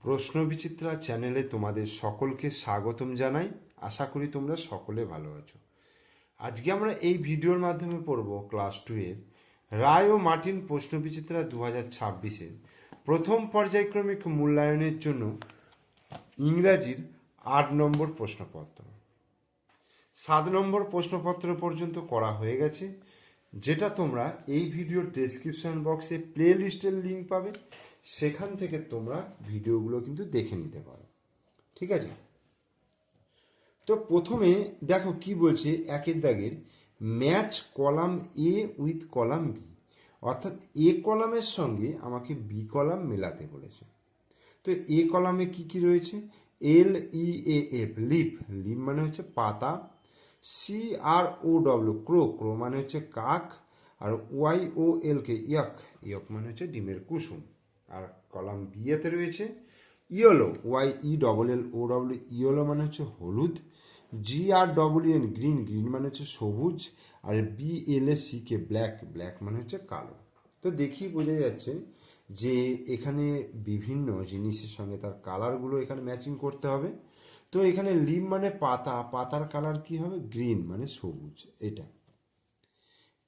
প্রশ্নবিচিত্রা চ্যানেলে তোমাদের সকলকে স্বাগতম জানাই। আশা করি তোমরা সকলে ভালো আছো। আজকে আমরা এই ভিডিওর মাধ্যমে পড়ব ক্লাস 2-এর রায় ও মার্টিন প্রশ্নবিচিত্রা 2026-এর প্রথম পর্যায়ক্রমিক মূল্যায়নের জন্য ইংরাজির 8 নম্বর প্রশ্নপত্র। 7 নম্বর প্রশ্নপত্র পর্যন্ত করা হয়ে গেছে, যেটা তোমরা এই ভিডিওর ডেসক্রিপশন বক্সে প্লে লিস্টের লিঙ্ক পাবে, সেখান থেকে তোমরা ভিডিওগুলো কিন্তু দেখে নিতে পারো। ঠিক আছে, তো প্রথমে দেখো কি বলছে, একের দাগের match column A with column B, অর্থাৎ এ কলামের সঙ্গে আমাকে বি কলাম মেলাতে বলেছে। তো এ কলামে কি কি রয়েছে? LEAF লিপ, লিপ মানে হচ্ছে পাতা। CROW ক্রো, ক্রো মানে হচ্ছে কাক। আর YOLK ইয়ক, ইয়ক মানে হচ্ছে ডিমের কুসুম। আর কলাম বিয়েতে রয়েছে ইয়েলো, YELLOW ইয়েলো মানে হচ্ছে হলুদ। GRWN গ্রিন, গ্রিন মানে হচ্ছে সবুজ। আর BLACK ব্ল্যাক, ব্ল্যাক মানে হচ্ছে কালো। তো দেখি বোঝা যাচ্ছে যে এখানে বিভিন্ন জিনিসের সঙ্গে তার কালারগুলো এখানে ম্যাচিং করতে হবে। তো এখানে লিভ মানে পাতা, পাতার কালার কি হবে? গ্রিন মানে সবুজ। এটা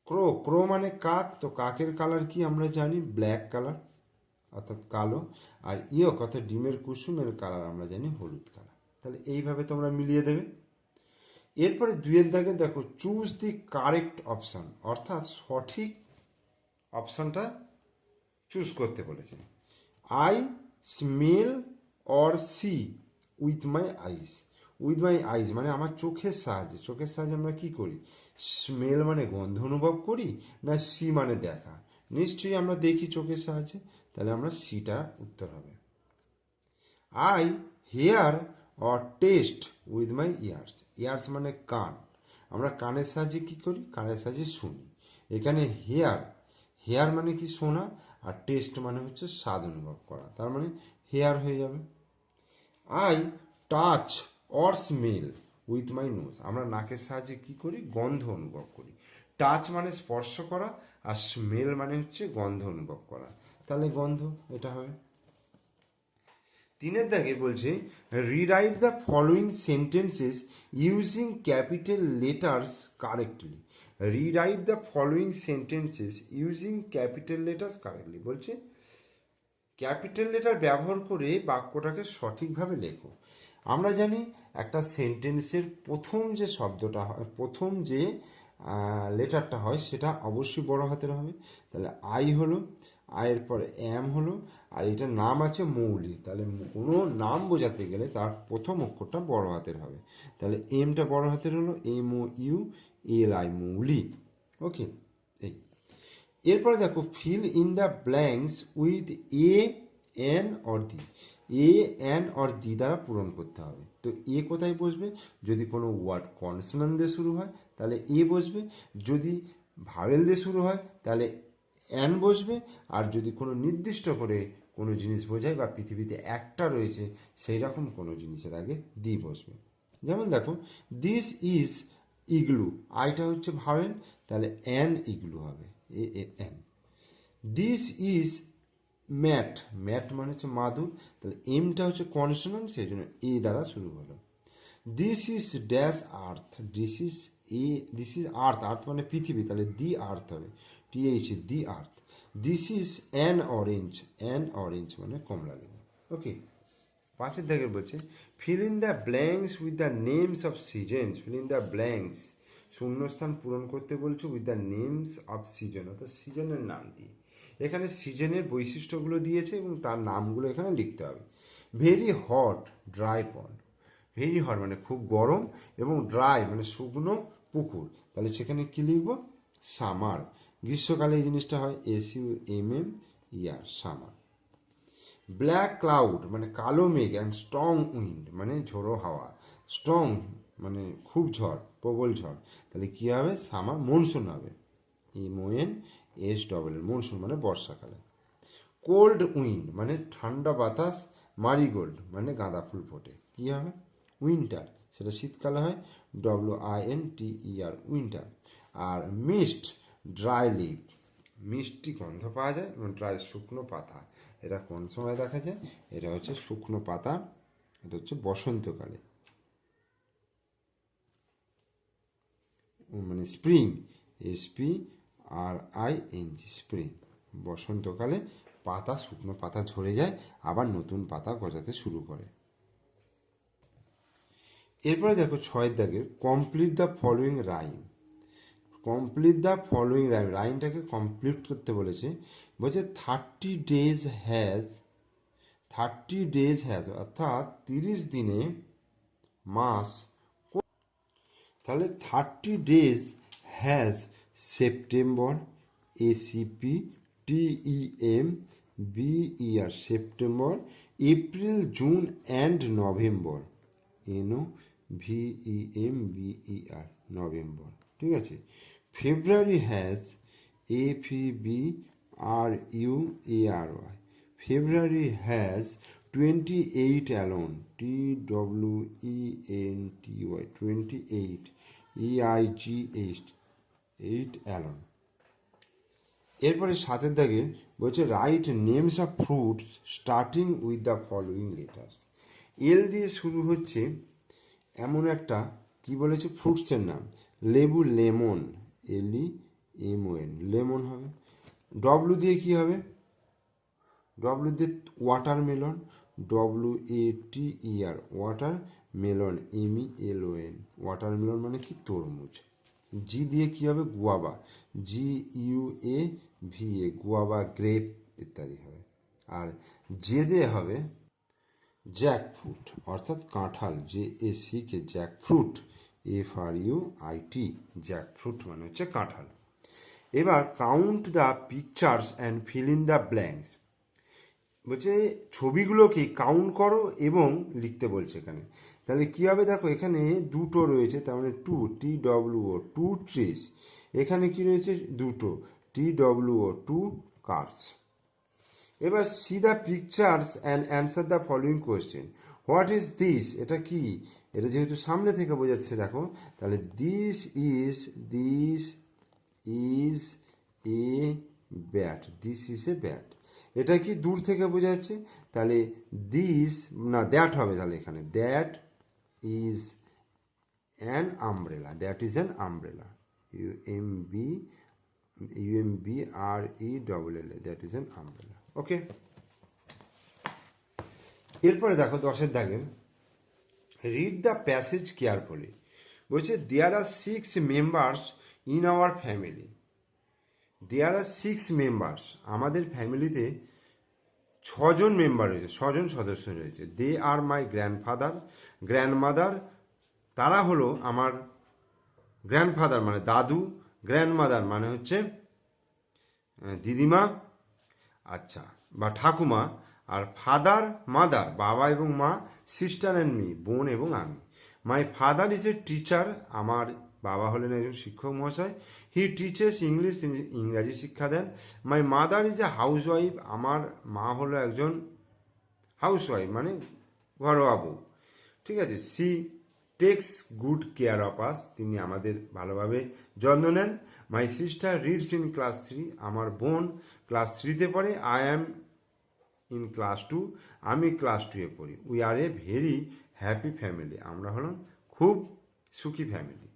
ক্রো, ক্রো মানে কাক, তো কাকের কালার কি আমরা জানি? ব্ল্যাক কালার অর্থাৎ কালো। আর ইয়ক অর্থাৎ ডিমের কুসুমের কালার আমরা জানি হলুদ কালার। তাহলে এইভাবে তোমরা মিলিয়ে দেবে। এরপরে দুয়ের দাগে দেখো চুজ দি কারেক্ট অপশান, অর্থাৎ সঠিক অপশানটা চুজ করতে বলেছে। I smell or see with my eyes. With my eyes মানে আমার চোখের সাহায্যে, চোখের সাহায্যে আমরা কি করি? স্মেল মানে গন্ধ অনুভব করি, না সি মানে দেখা? নিশ্চয়ই আমরা দেখি চোখের সাহায্যে, তাহলে আমরা সিটা উত্তর হবে। I hear or taste with my ears, ears মানে কান, আমরা কানের সাহায্যে কি করি? কানের সাহায্যে শুনি। এখানে হেয়ার, হেয়ার মানে কি? শোনা। আর টেস্ট মানে হচ্ছে স্বাদ অনুভব করা, তার মানে হেয়ার হয়ে যাবে। I touch or smell with my nose, আমরা নাকের সাহায্যে কি করি? গন্ধ অনুভব করি। টাচ মানে স্পর্শ করা, আর স্মেল মানে হচ্ছে গন্ধ অনুভব করা, তাহলে গন্ধ এটা হবে। তিনের দাগে বলছে rewrite the following sentences using capital letters correctly. Rewrite the following sentences using capital letters correctly বলছে ক্যাপিটাল লেটার ব্যবহার করে বাক্যটাকে সঠিকভাবে লেখো। আমরা জানি একটা সেন্টেন্সের প্রথম যে শব্দটা হয়, প্রথম যে লেটারটা হয় সেটা অবশ্যই বড় হাতের হবে। তাহলে আই হলো, আয়ের পরে এম হলো, আর এটার নাম আছে মৌলি। তাহলে কোনো নাম বোঝাতে গেলে তার প্রথম অক্ষরটা বড় হাতের হবে। তাহলে এমটা বড় হাতের হলো MOULI মৌলি। ওকে, এই এরপরে দেখো feel in the blanks with AN or the. AN or the দ্বারা পূরণ করতে হবে। তো এ কোথায় বসবে? যদি কোনো ওয়ার্ড কনসোনান্ট দিয়ে শুরু হয় তাহলে এ বসবে, যদি ভাওয়েল দিয়ে শুরু হয় তাহলে অ্যান বসবে, আর যদি কোনো নির্দিষ্ট করে কোনো জিনিস বোঝায় বা পৃথিবীতে একটা রয়েছে সেই রকম কোনো জিনিসের আগে দি বসবে। যেমন দেখো দিস ইজ ইগলু, আইটা হচ্ছে ভাওয়েল, তাহলে অ্যান ইগলু হবে, AN। This is mat, mat মানে হচ্ছে মাদুর, তাহলে এমটা হচ্ছে কনসোনান্ট, সেই জন্য এ দ্বারা শুরু হলো। This is dash earth, this is earth, earth মানে পৃথিবী, তাহলে দি আর্থ হবে, TH the earth. This is an orange, an orange মানে কমলা লেবু। ওকে, পাঁচের দাগে বলছে fill in the blanks with the names of seasons. Fill in the blanks, শূন্যস্থান পূরণ করতে বলছে with the names of season, অর্থাৎ সিজনের নাম দিয়ে। এখানে সিজনের বৈশিষ্ট্যগুলো দিয়েছে এবং তার নামগুলো এখানে লিখতে হবে। ভেরি হট ড্রাই পন্ড, ভেরি হট মানে খুব গরম, এবং ড্রাই মানে শুকনো পুকুর, তাহলে সেখানে কী লিখব? সামার। গ্রীষ্মকালে এই জিনিসটা হয় SUMMER, সামার। ব্ল্যাক ক্লাউড মানে কালো মেঘ, অ্যান্ড স্ট্রং উইন্ড মানে ঝোড়ো হাওয়া। স্ট্রং মানে খুব ঝড়, প্রবল ঝড়, তাহলে কী হবে? সামার, মনসুন হবে, MONSUN, মনসুন মানে বর্ষাকালে। কোল্ড উইন্ড মানে ঠান্ডা বাতাস, মারিগোল্ড মানে গাঁদা ফুল ফোটে, কী হবে? উইন্টার, সেটা শীতকালে হয়, WINTER, উইন্টার। আর মিস্ট ড্রাই লিভ, মিষ্টি গন্ধ পাওয়া যায়, এবং ড্রাই শুকনো পাতা, এটা কোন সময় দেখা যায়? এটা হচ্ছে শুকনো পাতা, এটা হচ্ছে বসন্তকালে, মানে স্প্রিং, SPRING, স্প্রিং। বসন্তকালে পাতা, শুকনো পাতা ঝরে যায়, আবার নতুন পাতা গজাতে শুরু করে। এরপরে দেখো 6 দাগের complete the following rhyme. Complete the following rhyme, রাইমটাকে কমপ্লিট করতে বলেছে। বলছে 30 ডেজ হ্যাজ, অর্থাৎ 30 দিনে মাস। তাহলে 30 days has September, SEPTEMBER, September, April, June and November, NOVEMBER, November. ঠিক আছে। February has, FEBRUARY, February has 28 alone, TWENTY, 28 EIGH, 8 alone. এরপরে 7 দাগে বলছে write names of fruits starting with the following letters. L দিয়ে শুরু হচ্ছে এমন একটা, কি বলেছে, ফ্রুটসের নাম। লেবু, লেমন, LEMON, লেমন হবে। ডব্লু দিয়ে কি হবে? ডব্লু দিয়ে watermelon, WATER, watermelon, MELON, watermelon মানে কি, তরমুজ। জি দিয়ে কি হবে? গুয়াভা, GUAVA, গুয়াভা, গ্রেপ ইত্যাদি হবে। আর জে দিয়ে হবে জ্যাকফ্রুট, অর্থাৎ কাঁঠাল, JACK, জ্যাকফ্রুট, FRUIT, জ্যাকফ্রুট মানে হচ্ছে কাঁঠাল। এবার count the pictures and feel in the blanks. বলছে ছবিগুলোকে কাউন্ট করো এবং লিখতে বলছে এখানে। তাহলে কী হবে? দেখো এখানে দুটো রয়েছে, তার মানে TWO, 2 ট্রিজ। এখানে কি রয়েছে? দুটো, TWO, 2 কার্স। এবার C the pictures and answer the following question. What is this? এটা কি? এটা যেহেতু সামনে থেকে বোঝাচ্ছে, দেখো, তাহলে this is a bat, this is a bat. এটা কি? দূর থেকে বোঝাচ্ছে, তাহলে দিস না, দ্যাট হবে। তাহলে এখানে that is an umbrella, that is an umbrella, UMBRELLA, that is an umbrella. Okay. এরপরে দেখো 10 দাগে রিড দ্য প্যাসেজ কেয়ারফুলি। বলছে there are 6 members in our family. There are 6 members, আমাদের ফ্যামিলিতে 6জন মেম্বার রয়েছে, 6জন সদস্য রয়েছে। দে আর মাই গ্র্যান্ডফাদার, গ্র্যান্ডমাদার, তারা হলো আমার গ্র্যান্ডফাদার মানে দাদু, গ্র্যান্ডমাদার মানে হচ্ছে দিদিমা, আচ্ছা, বা ঠাকুমা, আর ফাদার, মাদার, বাবা এবং মা, সিস্টার অ্যান্ড মি, বোন এবং আমি। মাই ফাদার ইজ এ টিচার, আমার বাবা হলেন একজন শিক্ষক মহাশয়। হি টিচেস ইংলিশ, তিনি ইংরাজি শিক্ষা দেন। My mother is a housewife, আমার মা হলো একজন হাউস ওয়াইফ মানে ঘরোয়া বউ। ঠিক আছে। She takes good care of us, তিনি আমাদের ভালোভাবে যত্ন নেন। My sister reads in class 3, আমার বোন ক্লাস 3-তে পড়ে। আই অ্যাম ইন ক্লাস 2, আমি ক্লাস 2-এ পড়ি। We are a very happy family, আমরা হলাম খুব সুখী ফ্যামিলি।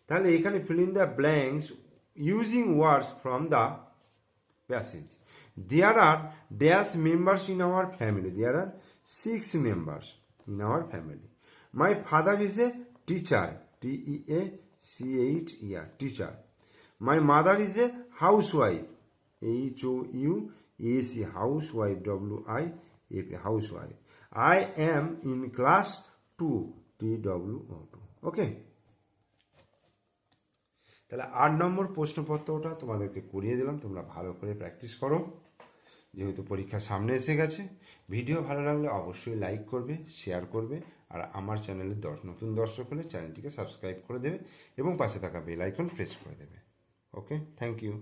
তাহলে এখানে fill in the blanks using words from the passage. There are dash members in our family, there are 6 members in our family. My father is a teacher, TEACHER, teacher. My mother is a housewife, HOUSE, housewife, WIFE, housewife. I am in class 2, TWO2। Okay. তাহলে 8 নম্বর প্রশ্নপত্রটা তোমাদেরকে করিয়ে দিলাম, তোমরা ভালো করে practice করো, যেহেতু পরীক্ষা সামনে এসে গেছে। ভিডিও ভালো লাগলে অবশ্যই লাইক করবে, শেয়ার করবে, আর আমার চ্যানেলে নতুন দর্শক হলে চ্যানেলটিকে সাবস্ক্রাইব করে দেবে এবং পাশে থাকা বেল আইকন প্রেস করে দেবে। ওকে, থ্যাংক ইউ।